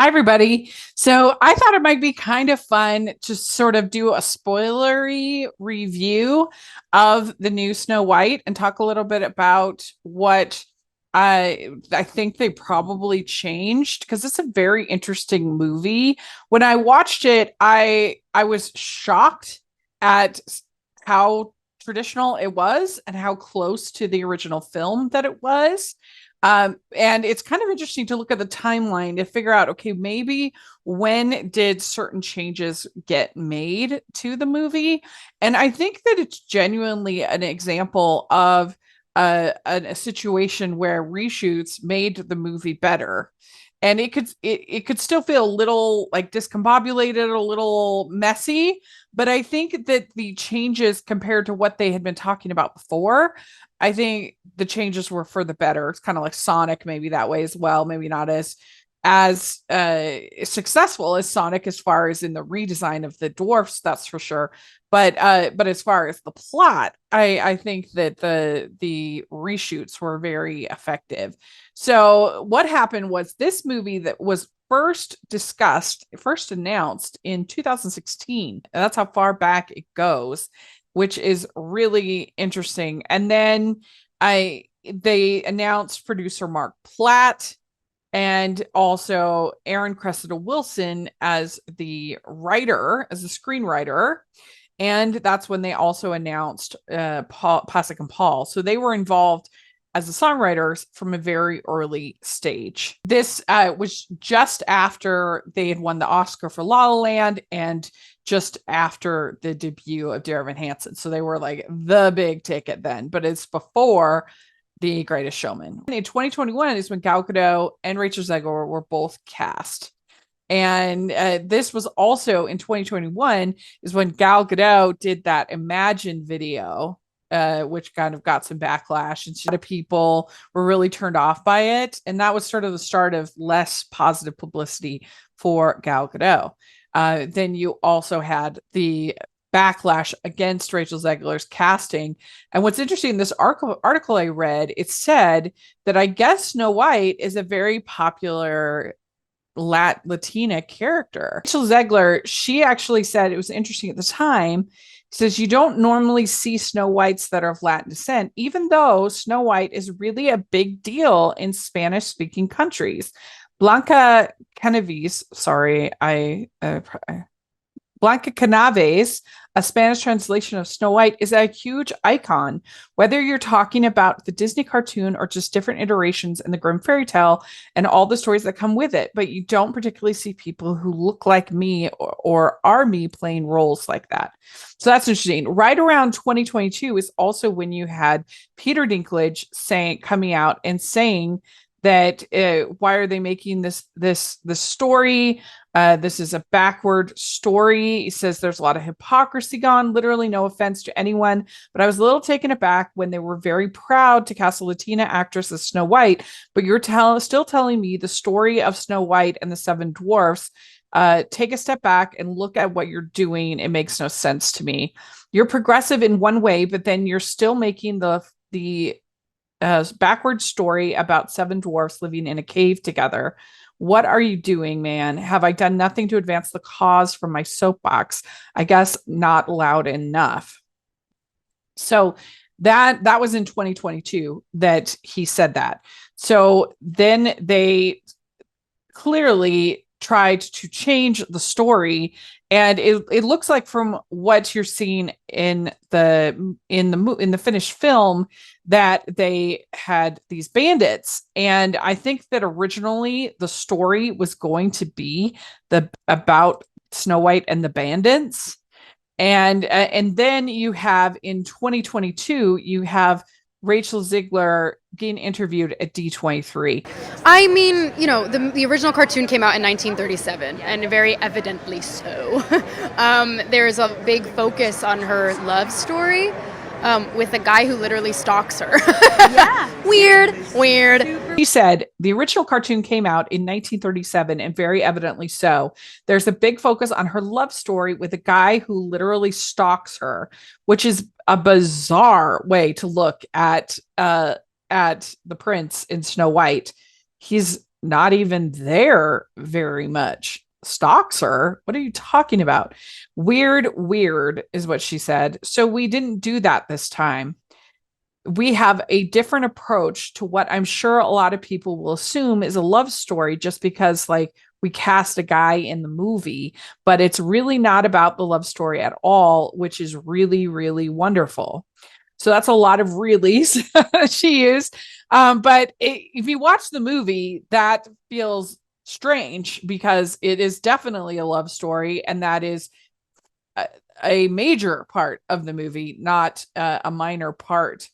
Hi, everybody. So I thought it might be kind of fun to sort of do a spoilery review of the new Snow White and talk a little bit about what I think they probably changed because it's a very interesting movie. When I watched it, I was shocked at how traditional it was and how close to the original film that it was. And it's kind of interesting to look at the timeline to figure out, okay, maybe when did certain changes get made to the movie? And I think that it's genuinely an example of a situation where reshoots made the movie better. And it could still feel a little like discombobulated, a little messy, but I think that the changes compared to what they had been talking about before, I think the changes were for the better. It's kind of like Sonic, maybe that way as well. Maybe not as successful as Sonic as far as in the redesign of the dwarfs, that's for sure. But as far as the plot, I think that the reshoots were very effective. So what happened was this movie that was first announced in 2016. And that's how far back it goes, which is really interesting. And then I they announced producer Mark Platt and also Aaron Cressida Wilson as the writer, as the screenwriter. And that's when they also announced Paul Pasek and Paul. So they were involved as the songwriters from a very early stage. This was just after they had won the Oscar for La La Land and just after the debut of Dear Evan Hansen. So they were like the big ticket then, but it's before The Greatest Showman. In 2021 is when Gal Gadot and Rachel Zegler were both cast. And this was also in 2021 is when Gal Gadot did that Imagine video, which kind of got some backlash, and a lot of people were really turned off by it. And that was sort of the start of less positive publicity for Gal Gadot. Then you also had the backlash against Rachel Zegler's casting. And what's interesting in this article I read, it said that I guess Snow White is a very popular Latina character. Rachel Zegler, she actually said it was interesting at the time. Says you don't normally see Snow Whites that are of Latin descent, even though Snow White is really a big deal in Spanish speaking countries. Blanca Canaves, sorry, Blanca Canaves, a Spanish translation of Snow White, is a huge icon. Whether you're talking about the Disney cartoon or just different iterations in the Grimm fairy tale and all the stories that come with it, but you don't particularly see people who look like me or are me playing roles like that. So that's interesting. Right around 2022 is also when you had Peter Dinklage coming out and saying that why are they making this story? This is a backward story. He says there's a lot of hypocrisy gone. Literally, no offense to anyone, but I was a little taken aback when they were very proud to cast a Latina actress as Snow White. But you're still telling me the story of Snow White and the Seven Dwarfs. Take a step back and look at what you're doing. It makes no sense to me. You're progressive in one way, but then you're still making the backward story about seven dwarfs living in a cave together. What are you doing, man? Have I done nothing to advance the cause from my soapbox? I guess not loud enough. So that was in 2022 that he said that. So then they clearly tried to change the story, and it looks like from what you're seeing in the finished film that they had these bandits. And I think that originally the story was going to be about Snow White and the bandits. And then you have in 2022 you have Rachel Zegler being interviewed at D23. I mean, the original cartoon came out in 1937, and very evidently so. There's a big focus on her love story with a guy who literally stalks her. Yeah. Weird. He said the original cartoon came out in 1937, and very evidently so. There's a big focus on her love story with a guy who literally stalks her, which is a bizarre way to look at the prince in Snow White. He's not even there very much. Stalks her. What are you talking about? Weird, weird is what she said. So we didn't do that this time. We have a different approach to what I'm sure a lot of people will assume is a love story just because, like, we cast a guy in the movie, but it's really not about the love story at all, which is really, really wonderful. So that's a lot of reallys she used. If you watch the movie, that feels strange because it is definitely a love story, and that is a major part of the movie, not a minor part.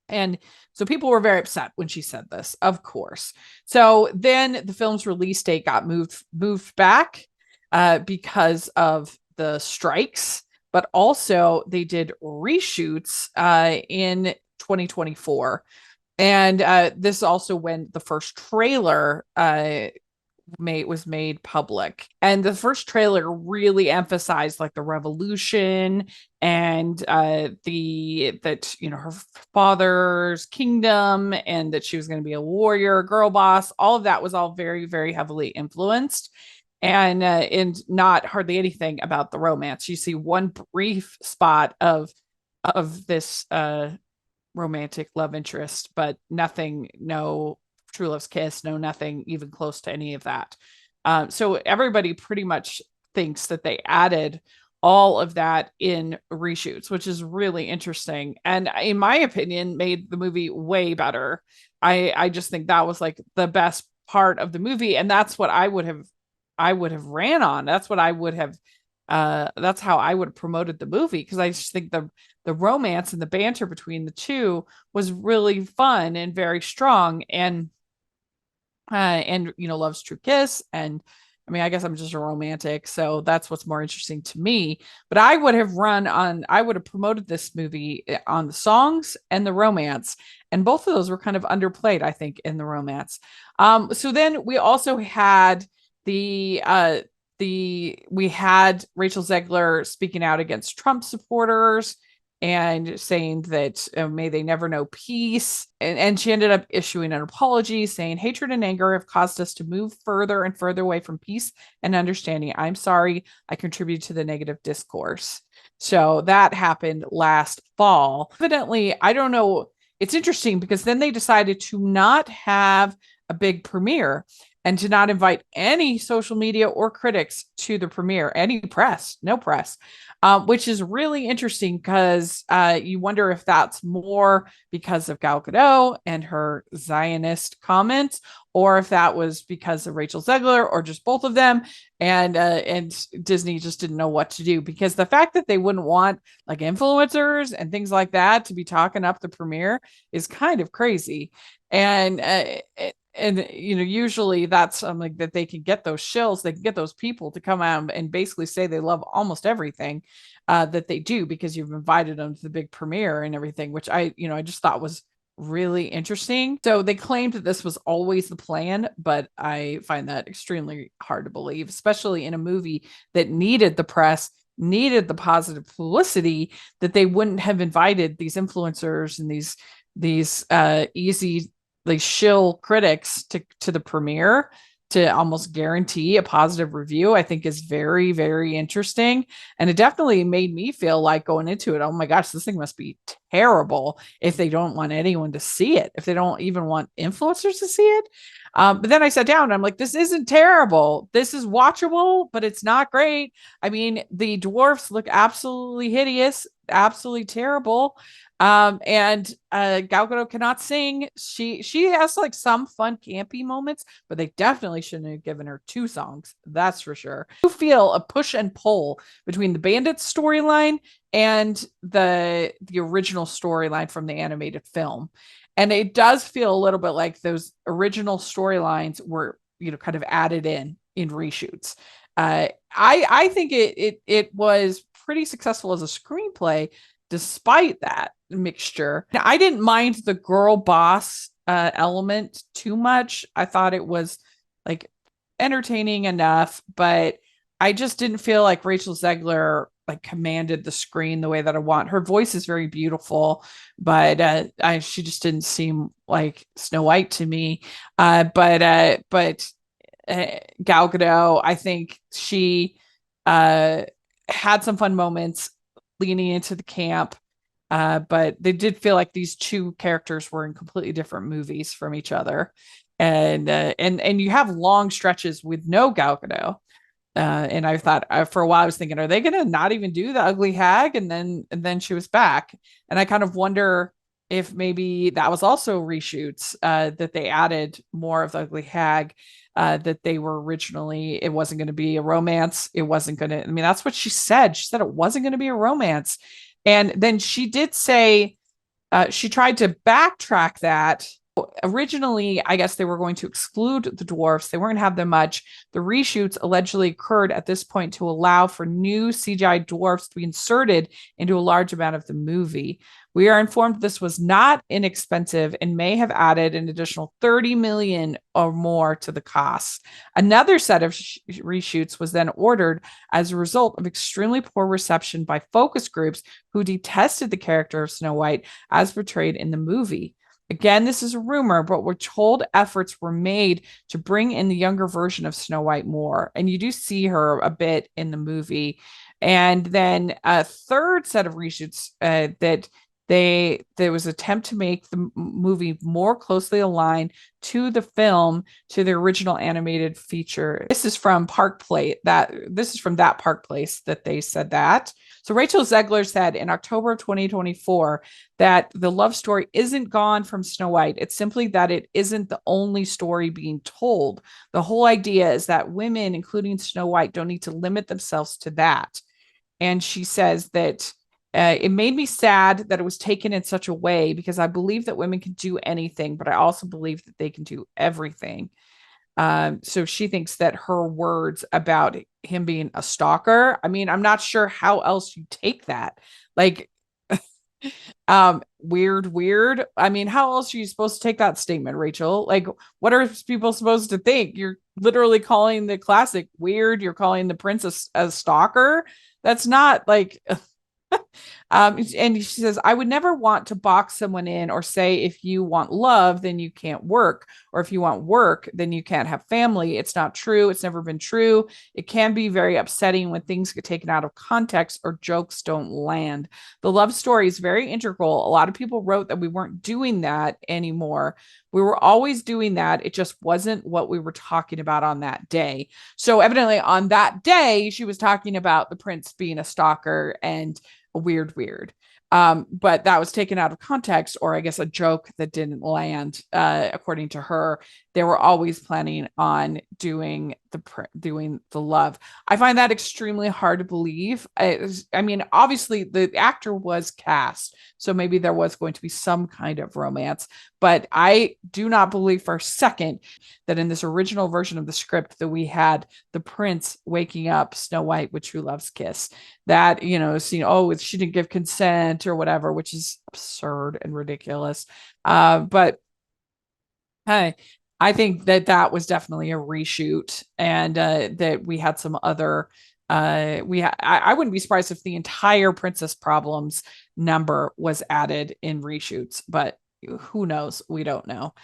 And so people were very upset when she said this, of course. So then the film's release date got moved back because of the strikes, but also they did reshoots in 2024. And this is also when the first trailer was made public, and the first trailer really emphasized like the revolution and the that her father's kingdom, and that she was going to be a warrior, a girl boss. All of that was all very, very heavily influenced, and not hardly anything about the romance. You see one brief spot of this romantic love interest, but nothing, no true love's kiss, no nothing even close to any of that. So everybody pretty much thinks that they added all of that in reshoots, which is really interesting, and in my opinion made the movie way better. I just think that was like the best part of the movie, and that's what I would have ran on. That's what I would have that's how I would have promoted the movie, because I just think the romance and the banter between the two was really fun and very strong, and love's true kiss. And I mean, I guess I'm just a romantic, so that's what's more interesting to me. But I would have promoted this movie on the songs and the romance, and both of those were kind of underplayed, I think, in the romance. So then we also had the we had Rachel Zegler speaking out against Trump supporters and saying that may they never know peace. And she ended up issuing an apology saying, hatred and anger have caused us to move further and further away from peace and understanding. I'm sorry I contributed to the negative discourse. So that happened last fall. Evidently, I don't know. It's interesting because then they decided to not have a big premiere and to not invite any social media or critics to the premiere, any press, no press, which is really interesting because you wonder if that's more because of Gal Gadot and her Zionist comments, or if that was because of Rachel Zegler, or just both of them. And Disney just didn't know what to do, because the fact that they wouldn't want like influencers and things like that to be talking up the premiere is kind of crazy. And usually that's something that they can get those shills, they can get those people to come out and basically say they love almost everything that they do, because you've invited them to the big premiere and everything, which I just thought was really interesting. So they claimed that this was always the plan, but I find that extremely hard to believe, especially in a movie that needed the press, needed the positive publicity, that they wouldn't have invited these influencers and these easy, like, shill critics to the premiere to almost guarantee a positive review. I think is very, very interesting. And it definitely made me feel like going into it, oh my gosh, this thing must be terrible if they don't want anyone to see it, if they don't even want influencers to see it. But then I sat down and I'm like, this isn't terrible. This is watchable, but it's not great. I mean, the dwarfs look absolutely hideous, absolutely terrible. And Gal Gadot cannot sing. She has like some fun campy moments, but they definitely shouldn't have given her two songs. That's for sure. You feel a push and pull between the Bandits storyline and the original storyline from the animated film. And it does feel a little bit like those original storylines were, kind of added in reshoots. I think it was pretty successful as a screenplay despite that mixture. I didn't mind the girl boss element too much. I thought it was like entertaining enough, but I just didn't feel like Rachel Zegler like commanded the screen the way that I want. Her voice is very beautiful, but she just didn't seem like Snow White to me. Gal Gadot, I think she uh, had some fun moments leaning into the camp. But they did feel like these two characters were in completely different movies from each other, and you have long stretches with no Gal Gadot. And I thought for a while I was thinking, are they going to not even do the ugly hag? And then she was back, and I kind of wonder if maybe that was also reshoots, that they added more of the ugly hag. That they were originally, it wasn't going to be a romance. It wasn't going to. I mean, that's what she said. She said it wasn't going to be a romance, and then she did say she tried to backtrack that. Originally, I guess they were going to exclude the dwarfs. They weren't going to have them much. The reshoots allegedly occurred at this point to allow for new CGI dwarfs to be inserted into a large amount of the movie. We are informed this was not inexpensive and may have added an additional 30 million or more to the cost. Another set of reshoots was then ordered as a result of extremely poor reception by focus groups who detested the character of Snow White as portrayed in the movie. Again, this is a rumor, but we're told efforts were made to bring in the younger version of Snow White more. And you do see her a bit in the movie. And then a third set of reshoots that there was an attempt to make the movie more closely aligned to the film, to the original animated feature. This is from Park Place. This is from that Park Place that they said that. So Rachel Zegler said in October of 2024 that the love story isn't gone from Snow White. It's simply that it isn't the only story being told. The whole idea is that women, including Snow White, don't need to limit themselves to that. And she says that it made me sad that it was taken in such a way because I believe that women can do anything, but I also believe that they can do everything. So she thinks that her words about him being a stalker, I mean, I'm not sure how else you take that. Like, weird. I mean, how else are you supposed to take that statement, Rachel? Like, what are people supposed to think? You're literally calling the classic weird. You're calling the princess a stalker. That's not like and she says, I would never want to box someone in or say, if you want love, then you can't work. Or if you want work, then you can't have family. It's not true. It's never been true. It can be very upsetting when things get taken out of context or jokes don't land. The love story is very integral. A lot of people wrote that we weren't doing that anymore. We were always doing that. It just wasn't what we were talking about on that day. So evidently on that day, she was talking about the prince being a stalker and weird. But that was taken out of context, or I guess a joke that didn't land. According to her, they were always planning on doing the love. I find that extremely hard to believe. I mean, obviously the actor was cast, so maybe there was going to be some kind of romance, but I do not believe for a second that in this original version of the script that we had the prince waking up Snow White with true love's kiss. That, she didn't give consent or whatever, which is absurd and ridiculous. But hey, I think that was definitely a reshoot, and that we had some other. I wouldn't be surprised if the entire Princess Problems number was added in reshoots, but who knows? We don't know.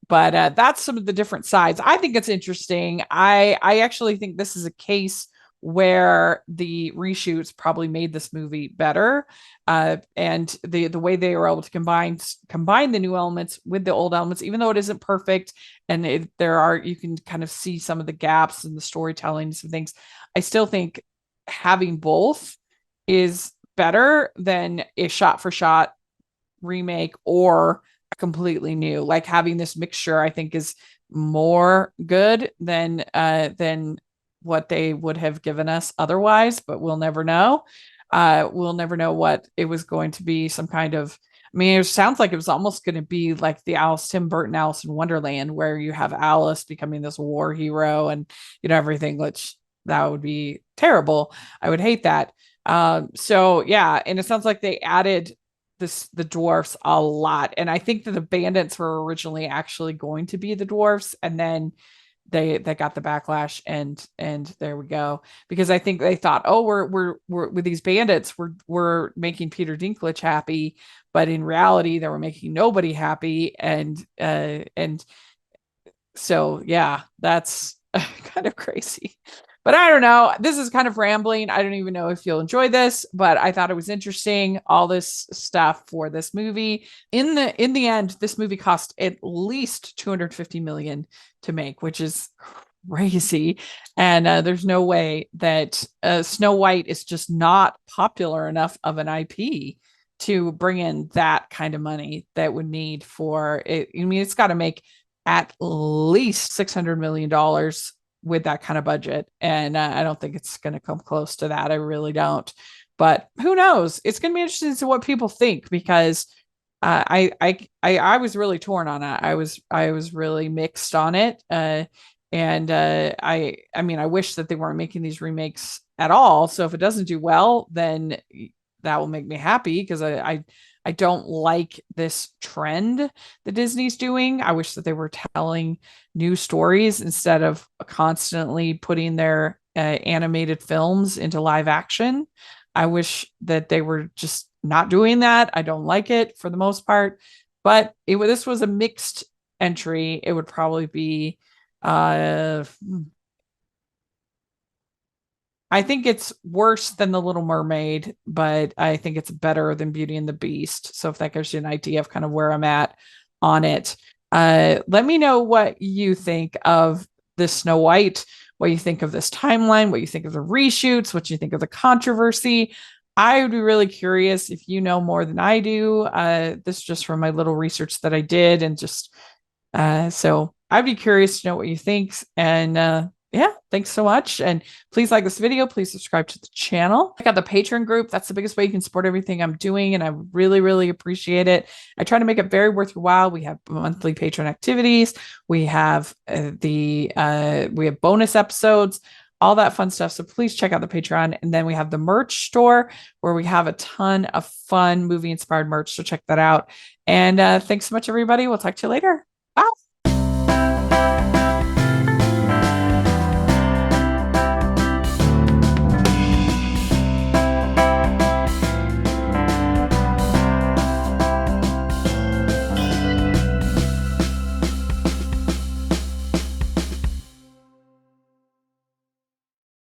But that's some of the different sides. I think it's interesting. I actually think this is a case where the reshoots probably made this movie better, and the way they were able to combine the new elements with the old elements, even though it isn't perfect, and you can kind of see some of the gaps in the storytelling, some things. I still think having both is better than a shot for shot remake or a completely new. Like having this mixture, I think is more good than what they would have given us otherwise, but we'll never know. We'll never know what it was going to be. Some kind of, I mean, it sounds like it was almost going to be like the Tim Burton Alice in Wonderland, where you have Alice becoming this war hero and everything, which that would be terrible. I would hate that. So yeah, and it sounds like they added the dwarfs a lot, and I think that the bandits were originally actually going to be the dwarfs, and then they got the backlash, and there we go. Because I think they thought, oh, we're with these bandits, we're making Peter Dinklage happy, but in reality they were making nobody happy. And so yeah, that's kind of crazy. But I don't know. This is kind of rambling. I don't even know if you'll enjoy this, but I thought it was interesting, all this stuff for this movie. In the end, this movie cost at least 250 million to make, which is crazy. And there's no way that Snow White is just not popular enough of an IP to bring in that kind of money that would need for it. I mean, it's got to make at least $600 million with that kind of budget. And I don't think it's going to come close to that. I really don't. But who knows? It's going to be interesting to see what people think, because I was really torn on it. I was really mixed on it. And I mean, I wish that they weren't making these remakes at all. So if it doesn't do well, then that will make me happy, because I don't like this trend that Disney's doing. I wish that they were telling new stories instead of constantly putting their animated films into live action. I wish that they were just not doing that. I don't like it for the most part, but this was a mixed entry. It would probably be, uh, I think it's worse than The Little Mermaid, but I think it's better than Beauty and the Beast. So if that gives you an idea of kind of where I'm at on it, let me know what you think of this Snow White, what you think of this timeline, what you think of the reshoots, what you think of the controversy. I would be really curious if you know more than I do. This is just from my little research that I did, and just so I'd be curious to know what you think. And yeah, thanks so much. And please like this video. Please subscribe to the channel. Check out the Patreon group. That's the biggest way you can support everything I'm doing, and I really, really appreciate it. I try to make it very worth your while. We have monthly Patreon activities. We have we have bonus episodes, all that fun stuff. So please check out the Patreon. And then we have the merch store, where we have a ton of fun movie inspired merch. So check that out. And thanks so much, everybody. We'll talk to you later. Bye.